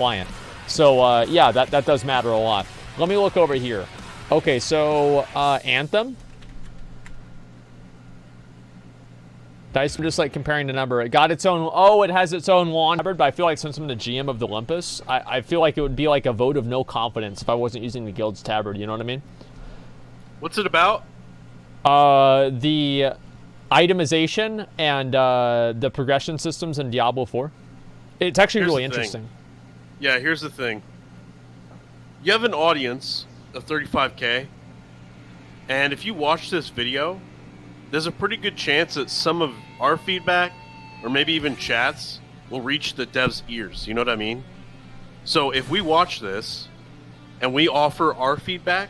client. So yeah, that does matter a lot. Let me look over here. Okay, so Anthem. Dice, I'm just like comparing the number. It got its own, oh, it has its own launch, but I feel like since I'm the GM of the Olympus, I feel like it would be like a vote of no confidence if I wasn't using the Guild's Tabard, you know what I mean? What's it about? The itemization and the progression systems in Diablo 4. It's actually really interesting. Yeah, here's the thing. You have an audience of 35K, and if you watch this video, there's a pretty good chance that some of our feedback, or maybe even chats, will reach the devs' ears. You know what I mean? So if we watch this, and we offer our feedback,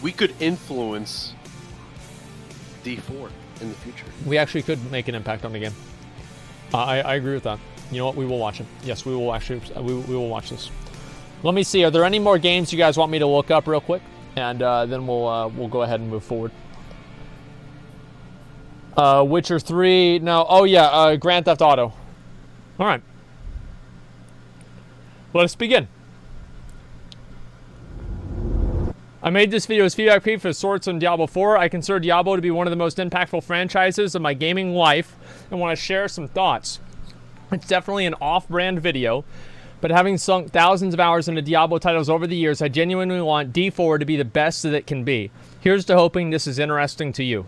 we could influence D4 in the future. We actually could make an impact on the game. I agree with that. You know what? We will watch it. Yes, we will actually. We will watch this. Let me see. Are there any more games you guys want me to look up real quick, and then we'll go ahead and move forward. Witcher 3. No. Oh yeah. Grand Theft Auto. All right. Let's begin. I made this video as feedback for Swords on Diablo 4. I consider Diablo to be one of the most impactful franchises of my gaming life and want to share some thoughts. It's definitely an off-brand video, but having sunk thousands of hours into Diablo titles over the years, I genuinely want D4 to be the best that it can be. Here's to hoping this is interesting to you.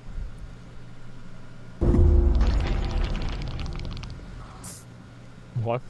What?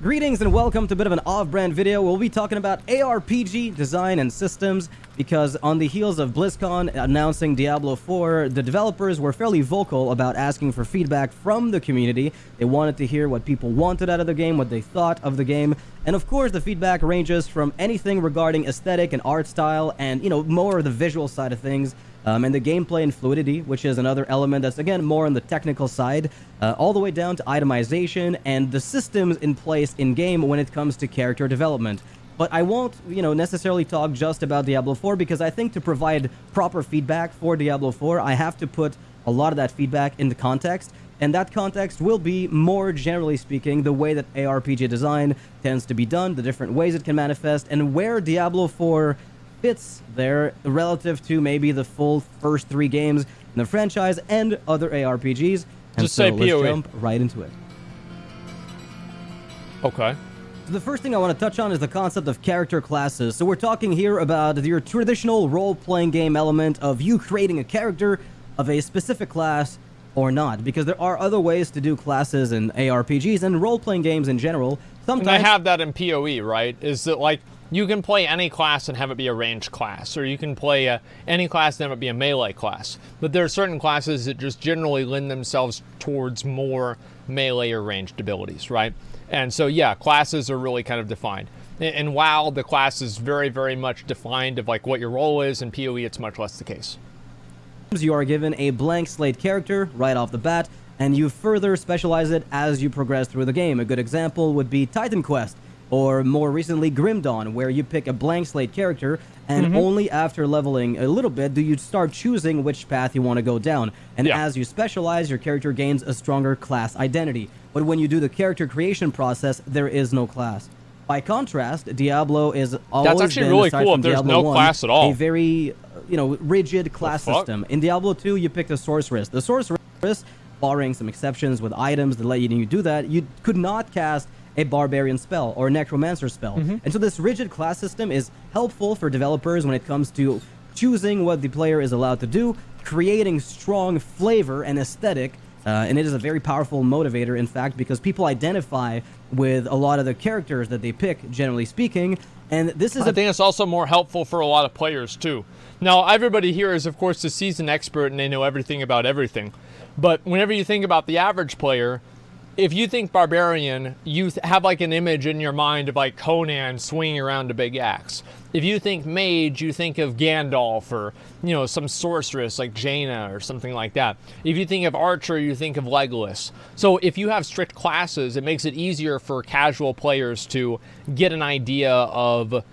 Greetings and welcome to a bit of an off-brand video. We'll be talking about ARPG design and systems because on the heels of BlizzCon announcing Diablo 4, the developers were fairly vocal about asking for feedback from the community. They wanted to hear what people wanted out of the game, what they thought of the game, and of course the feedback ranges from anything regarding aesthetic and art style and, you know, more of the visual side of things, and the gameplay and fluidity, which is another element that's, again, more on the technical side, all the way down to itemization and the systems in place in-game when it comes to character development. But I won't, you know, necessarily talk just about Diablo 4 because I think to provide proper feedback for Diablo 4, I have to put a lot of that feedback into context, and that context will be, more generally speaking, the way that ARPG design tends to be done, the different ways it can manifest, and where Diablo 4 fits there relative to maybe the full first 3 games in the franchise and other ARPGs. And just say let's PoE. jump right into it. Okay. So the first thing I want to touch on is the concept of character classes. So we're talking here about your traditional role-playing game element of you creating a character of a specific class or not, because there are other ways to do classes in ARPGs and role-playing games in general. Sometimes and I have that in PoE, right? Is that like you can play any class and have it be a ranged class, or you can play any class and have it be a melee class. But there are certain classes that just generally lend themselves towards more melee or ranged abilities, right? And so, yeah, classes are really kind of defined. And while the class is very, very much defined of like what your role is, in PoE it's much less the case. You are given a blank slate character right off the bat, and you further specialize it as you progress through the game. A good example would be Titan Quest, or more recently Grim Dawn, where you pick a blank slate character, and only after leveling a little bit do you start choosing which path you want to go down. And as you specialize, your character gains a stronger class identity. But when you do the character creation process, there is no class. By contrast, Diablo is always That's actually really cool if there's no class at all. A very, you know, rigid class system. In Diablo 2, you picked a sorceress. The sorceress, barring some exceptions with items that let you do that, you could not cast a barbarian spell or a necromancer spell. And so this rigid class system is helpful for developers when it comes to choosing what the player is allowed to do, creating strong flavor and aesthetic, and it is a very powerful motivator, in fact, because people identify with a lot of the characters that they pick, generally speaking, and this is I think it's also more helpful for a lot of players, too. Now, everybody here is, of course, a seasoned expert, and they know everything about everything. But whenever you think about the average player, if you think barbarian, you have like an image in your mind of like Conan swinging around a big axe. If you think mage, you think of Gandalf or, you know, some sorceress like Jaina or something like that. If you think of archer, you think of Legolas. So if you have strict classes, it makes it easier for casual players to get an idea of,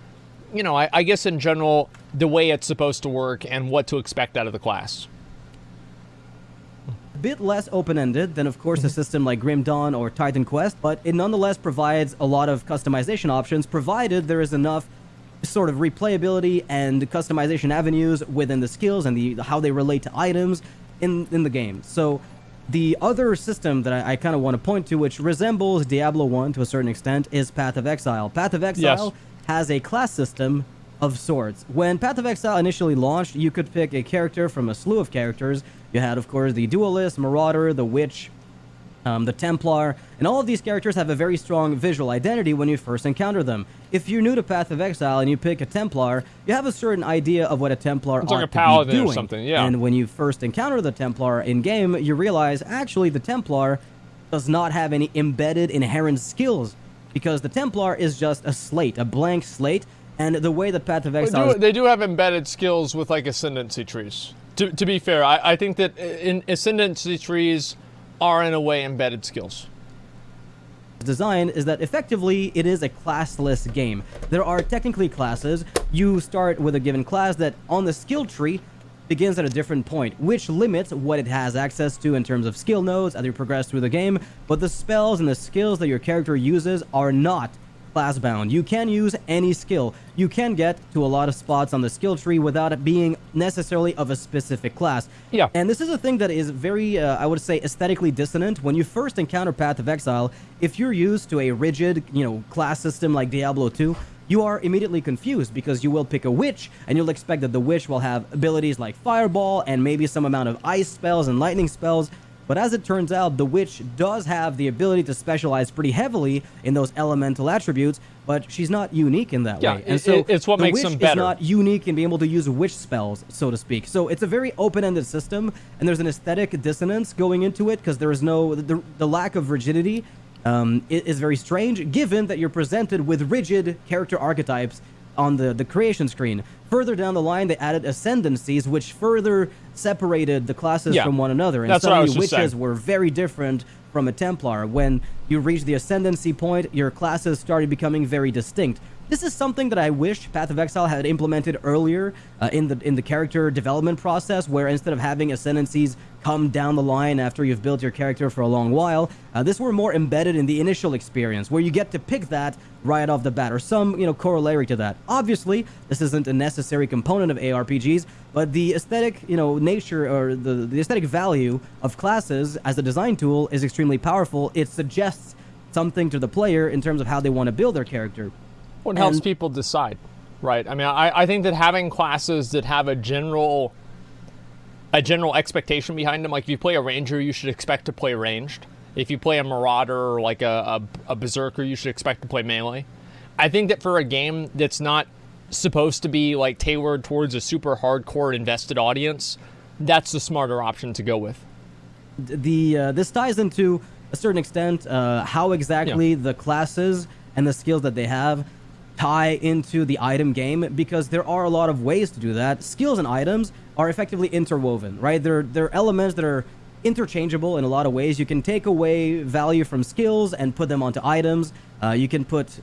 you know, I guess in general, the way it's supposed to work and what to expect out of the class. bit less open-ended than, of course, a system like Grim Dawn or Titan Quest, but it nonetheless provides a lot of customization options, provided there is enough sort of replayability and customization avenues within the skills and how they relate to items in the game. So the other system that I kind of want to point to, which resembles Diablo 1 to a certain extent, is Path of Exile. Path of Exile has a class system of sorts. When Path of Exile initially launched, you could pick a character from a slew of characters. You had, of course, the Duelist, Marauder, the Witch, the Templar, and all of these characters have a very strong visual identity when you first encounter them. If you're new to Path of Exile and you pick a Templar, you have a certain idea of what a Templar It's ought like a to paladin be doing. or something, yeah. And when you first encounter the Templar in-game, you realize, actually, the Templar does not have any embedded inherent skills, because the Templar is just a slate, a blank slate, and the way that Path of Exile... They do have embedded skills with, like, ascendancy trees. To be fair, I think that in ascendancy trees are, in a way, embedded skills. Design is that effectively it is a classless game. There are technically classes. You start with a given class that on the skill tree begins at a different point, which limits what it has access to in terms of skill nodes as you progress through the game, but the spells and the skills that your character uses are not class bound. You can use any skill. You can get to a lot of spots on the skill tree without it being necessarily of a specific class. Yeah. And this is a thing that is very, I would say, aesthetically dissonant. When you first encounter Path of Exile, if you're used to a rigid, class system like Diablo 2, you are immediately confused because you will pick a witch and you'll expect that the witch will have abilities like fireball and maybe some amount of ice spells and lightning spells. But as it turns out, the witch does have the ability to specialize pretty heavily in those elemental attributes, but she's not unique in that way. And so it's what makes them better. The witch is not unique in being able to use witch spells, so to speak. So it's a very open-ended system, and there's an aesthetic dissonance going into it because there is the lack of rigidity is very strange, given that you're presented with rigid character archetypes on the creation screen. Further down the line, they added ascendancies, which further separated the classes from one another. And That's what I was suddenly just witches saying. were very different from a Templar. When you reach the ascendancy point, your classes started becoming very distinct. This is something that I wish Path of Exile had implemented earlier in the character development process, where instead of having ascendancies come down the line after you've built your character for a long while, this were more embedded in the initial experience, where you get to pick that right off the bat, or some corollary to that. Obviously, this isn't a necessary component of ARPGs, but the aesthetic nature or the aesthetic value of classes as a design tool is extremely powerful. It suggests something to the player in terms of how they want to build their character. Well, it helps people decide, right? I mean, I think that having classes that have a general expectation behind them, like if you play a ranger, you should expect to play ranged. If you play a marauder or like a berserker, you should expect to play melee. I think that for a game that's not supposed to be like tailored towards a super hardcore invested audience, that's the smarter option to go with. This ties into a certain extent how exactly the classes and the skills that they have tie into the item game, because there are a lot of ways to do that. Skills and items are effectively interwoven, right? They're elements that are interchangeable in a lot of ways. You can take away value from skills and put them onto items. You can put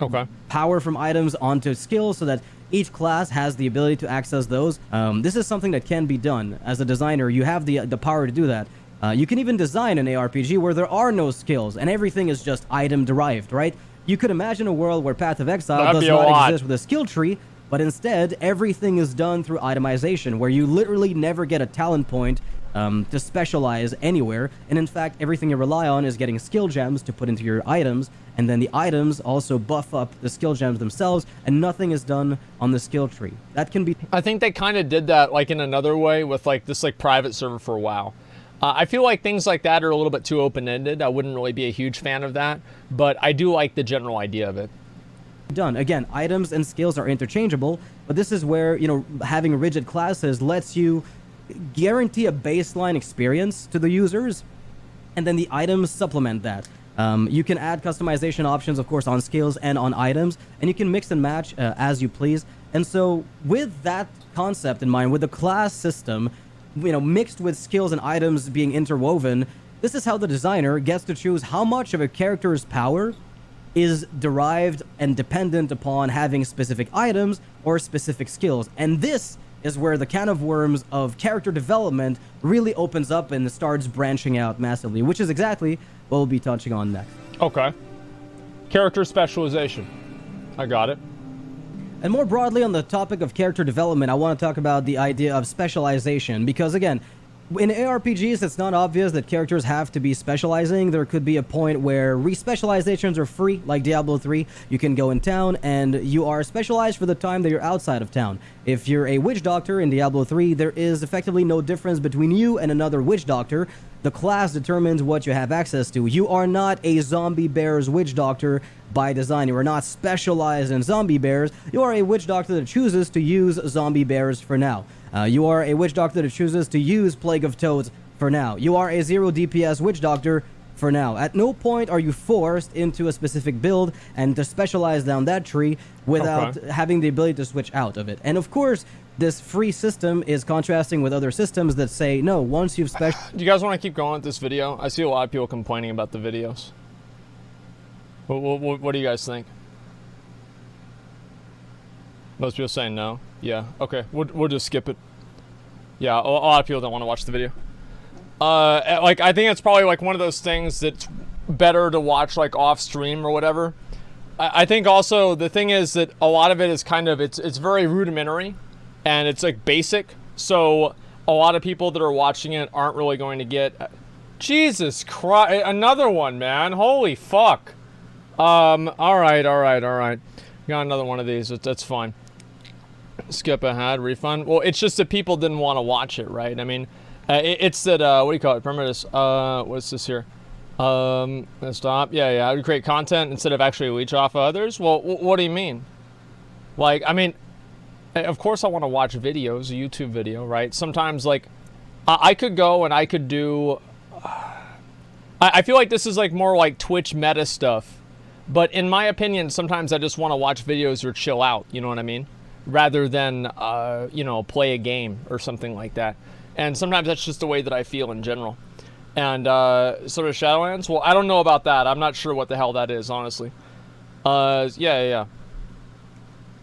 power from items onto skills so that each class has the ability to access those. This is something that can be done. As a designer, you have the power to do that. You can even design an ARPG where there are no skills and everything is just item derived, right? You could imagine a world where Path of Exile does not exist with a skill tree, but instead everything is done through itemization, where you literally never get a talent point to specialize anywhere, and in fact everything you rely on is getting skill gems to put into your items, and then the items also buff up the skill gems themselves, and nothing is done on the skill tree. That can be... I think they kind of did that like in another way with like this like private server for a while. I feel like things like that are a little bit too open-ended. I wouldn't really be a huge fan of that, but I do like the general idea of it. Done. Again, items and skills are interchangeable, but this is where, having rigid classes lets you guarantee a baseline experience to the users, and then the items supplement that. You can add customization options, of course, on skills and on items, and you can mix and match as you please. And so with that concept in mind, with the class system, mixed with skills and items being interwoven, this is how the designer gets to choose how much of a character's power is derived and dependent upon having specific items or specific skills. And this is where the can of worms of character development really opens up and starts branching out massively, which is exactly what we'll be touching on next. Okay. Character specialization. I got it. And more broadly on the topic of character development, I want to talk about the idea of specialization, because again, in ARPGs, it's not obvious that characters have to be specializing. There could be a point where re-specializations are free, like Diablo 3. You can go in town, and you are specialized for the time that you're outside of town. If you're a witch doctor in Diablo 3, there is effectively no difference between you and another witch doctor. The class determines what you have access to. You are not a zombie bears witch doctor by design. You are not specialized in zombie bears. You are a witch doctor that chooses to use zombie bears for now. You are a witch doctor that chooses to use Plague of Toads for now. You are a 0 DPS witch doctor for now. At no point are you forced into a specific build and to specialize down that tree without having the ability to switch out of it. And of course, this free system is contrasting with other systems that say, no, once you've Do you guys want to keep going with this video? I see a lot of people complaining about the videos. What do you guys think? Most people saying no. Yeah, okay, we'll just skip it. Yeah, a lot of people don't want to watch the video. Like, I think it's probably like one of those things that's better to watch like off stream or whatever. I think also the thing is that a lot of it is kind of, it's very rudimentary and it's like basic. So a lot of people that are watching it aren't really going to get, Jesus Christ, another one, man, holy fuck. All right. Got another one of these, that's fine. Skip ahead, refund. Well, it's just that people didn't want to watch it, right? I mean, it's that, what do you call it? Remember this, what's this here? Stop. Yeah, I would create content instead of actually leech off of others. Well, what do you mean? Like, I mean, of course I want to watch videos, a YouTube video, right? Sometimes, like, I could go and I could do, I feel like this is like more like Twitch meta stuff. But in my opinion, sometimes I just want to watch videos or chill out, you know what I mean? Rather than, you know, play a game or something like that. And sometimes that's just the way that I feel in general. And sort of Shadowlands, well, I don't know about that. I'm not sure what the hell that is, honestly. Yeah.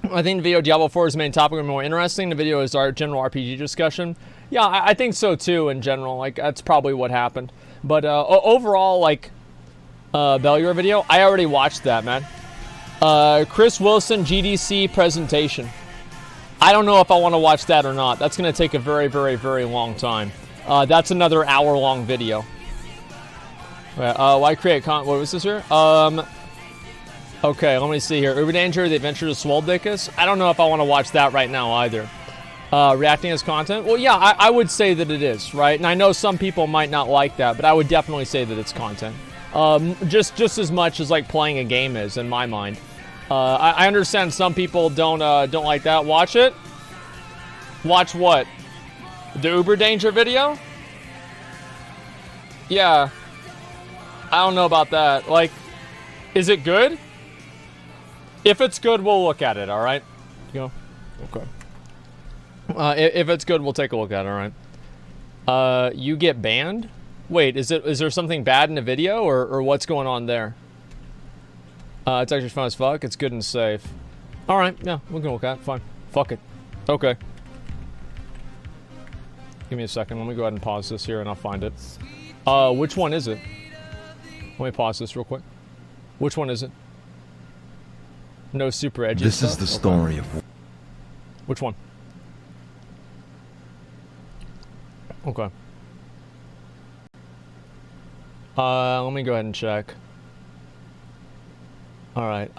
I think the video Diablo 4 is the main topic and more interesting. The video is our general RPG discussion. Yeah, I think so too in general. Like, that's probably what happened. But overall, like, Bellier video, I already watched that, man. Chris Wilson GDC presentation. I don't know if I want to watch that or not. That's going to take a very, very, very long time. That's another hour-long video. Why create what was this here? Okay, let me see here. Uber Danger, The Adventures of Swoldickus. I don't know if I want to watch that right now either. Reacting as content? Well, yeah, I would say that it is, right? And I know some people might not like that, but I would definitely say that it's content. Just as much as like playing a game is, in my mind. I understand some people don't like that. Watch it. Watch what? The Uber Danger video? Yeah. I don't know about that. Like, is it good? If it's good, we'll look at it, alright? Go. Okay. If it's good, we'll take a look at it, alright? You get banned? Wait, is there something bad in the video, or what's going on there? It's actually fun as fuck. It's good and safe. Alright, yeah, we can look at it. Fine. Fuck it. Okay. Give me a second. Let me go ahead and pause this here, and I'll find it. Which one is it? Let me pause this real quick. Which one is it? No super edgy This stuff? is the story of... Which one? Okay. Let me go ahead and check. Alright,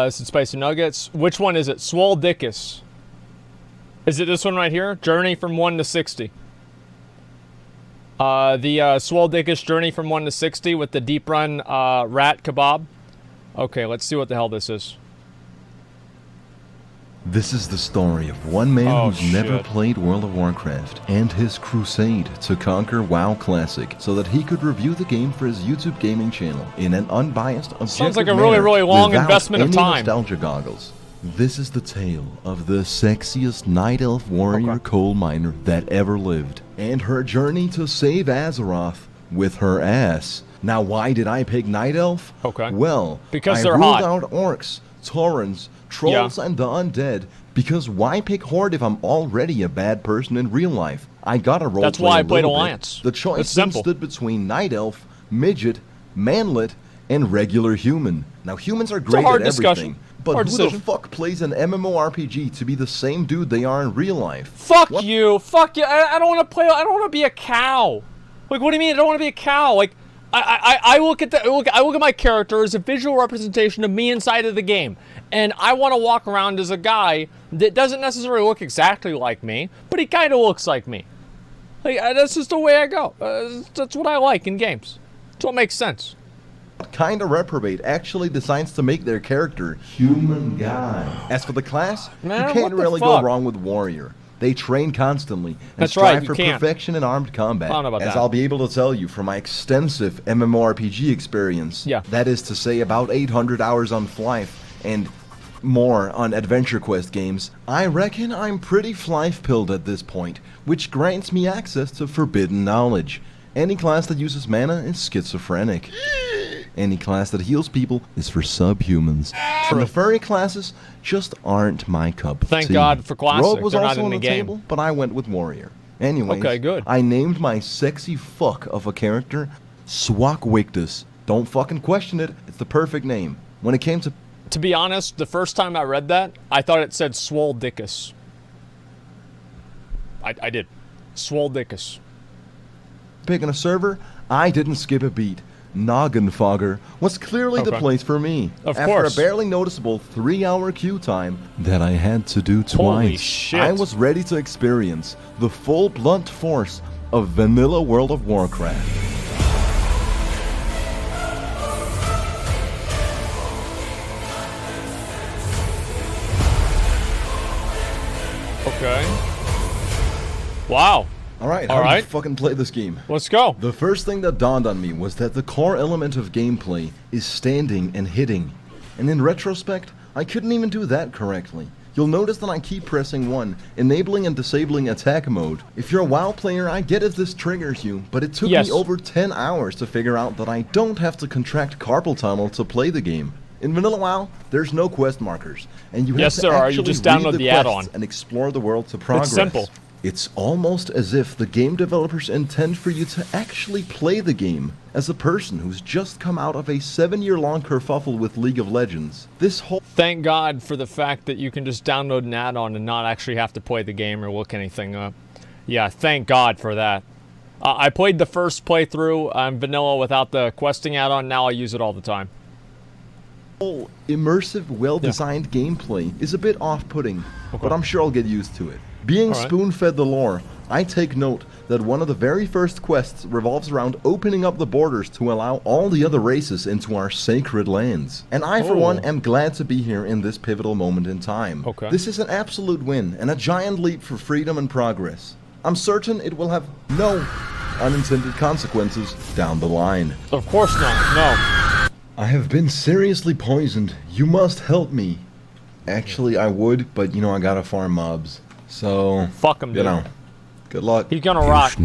this is Spicy Nuggets. Which one is it? Swoldickus. Is it this one right here? Journey from 1 to 60. The Swoldickus Journey from 1 to 60 with the deep run rat kebab. Okay, let's see what the hell this is. This is the story of one man who's never played World of Warcraft and his crusade to conquer WoW Classic so that he could review the game for his YouTube gaming channel in an unbiased, objective Sounds like a really, really long investment of time. Nostalgia goggles. This is the tale of the sexiest Night Elf warrior coal miner that ever lived, and her journey to save Azeroth with her ass. Now, why did I pick Night Elf? Okay. Well, because I they're ruled hot. out orcs Taurens, Trolls, and the Undead, because why pick Horde if I'm already a bad person in real life? I gotta roleplay. That's why I played a little Alliance. bit. The choice It's then simple. stood between Night Elf, Midget, Manlet, and regular human. Now, humans are great hard at everything, discussion. but Hard who decision. the fuck plays an MMORPG to be the same dude they are in real life? Fuck What? you. Fuck you. I don't want to play. I don't want to be a cow. Like, what do you mean? I don't want to be a cow. Like, I look at I look at my character as a visual representation of me inside of the game, and I want to walk around as a guy that doesn't necessarily look exactly like me, but he kind of looks like me. Like, that's just the way I go. That's what I like in games. That's what makes sense. Kind of reprobate actually decides to make their character human guy. As for the class, Man, you what can't the really go fuck? wrong with warrior. They train constantly and That's strive right, you for can't. perfection in armed combat. I don't know about As that. I'll be able to tell you from my extensive MMORPG experience, Yeah. that is to say about 800 hours on Flife and more on Adventure Quest games, I reckon I'm pretty Flife-pilled at this point, which grants me access to forbidden knowledge. Any class that uses mana is schizophrenic. Any class that heals people is for subhumans. And the furry classes just aren't my cup of Thank tea. God for classic. Rogue was They're not also in on the the game. table, but I went with warrior. Anyways, Okay, good. I named my sexy fuck of a character Swakwictus. Don't fucking question it. It's the perfect name. When it came to be honest, the first time I read that, I thought it said Swole Dickus. I did. Swole Dickus. picking a server, I didn't skip a beat. Noggenfogger was clearly the Okay. place for me. Of After course. a barely noticeable 3-hour queue time that I had to do Holy twice, shit. I was ready to experience the full blunt force of vanilla World of Warcraft. Okay. Wow. Alright, All how do you right. fucking play this game? Let's go. The first thing that dawned on me was that the core element of gameplay is standing and hitting. And in retrospect, I couldn't even do that correctly. You'll notice that I keep pressing 1, enabling and disabling attack mode. If you're a WoW player, I get if this triggers you, but it took Yes. me over 10 hours to figure out that I don't have to contract carpal tunnel to play the game. In vanilla WoW, there's no quest markers, and you have Yes, to there are. actually You just read download the the quests add-on. and explore the world to progress. simple. It's almost as if the game developers intend for you to actually play the game as a person who's just come out of a 7-year-long kerfuffle with League of Legends. This whole Thank God for the fact that you can just download an add-on and not actually have to play the game or look anything up. Yeah, thank God for that. I played the first playthrough on vanilla without the questing add-on. Now I use it all the time. whole immersive, well-designed gameplay is a bit off-putting, but I'm sure I'll get used to it. Being All right. spoon-fed the lore, I take note that one of the very first quests revolves around opening up the borders to allow all the other races into our sacred lands. And I, for one, am glad to be here in this pivotal moment in time. Okay. This is an absolute win and a giant leap for freedom and progress. I'm certain it will have no unintended consequences down the line. Of course not. No. I have been seriously poisoned. You must help me. Actually, I would, but you know, I gotta farm mobs. So, Fuck him, you dude. know, good luck. He's gonna rock.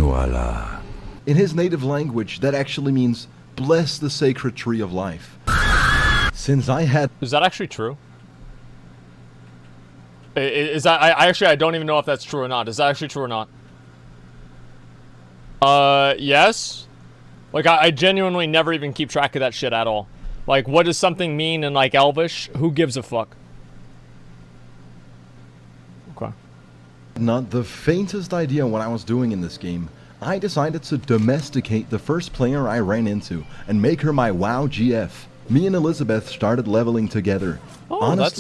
In his native language, that actually means, bless the sacred tree of life. Since I had Is that actually true? Is that I don't even know if that's true or not. Is that actually true or not? Yes. Like I genuinely never even keep track of that shit at all. Like, what does something mean in like Elvish? Who gives a fuck? Okay. not the faintest idea what I was doing in this game, I decided to domesticate the first player I ran into and make her my WoW GF. Me and Elizabeth started leveling together. Oh, Honestly, that's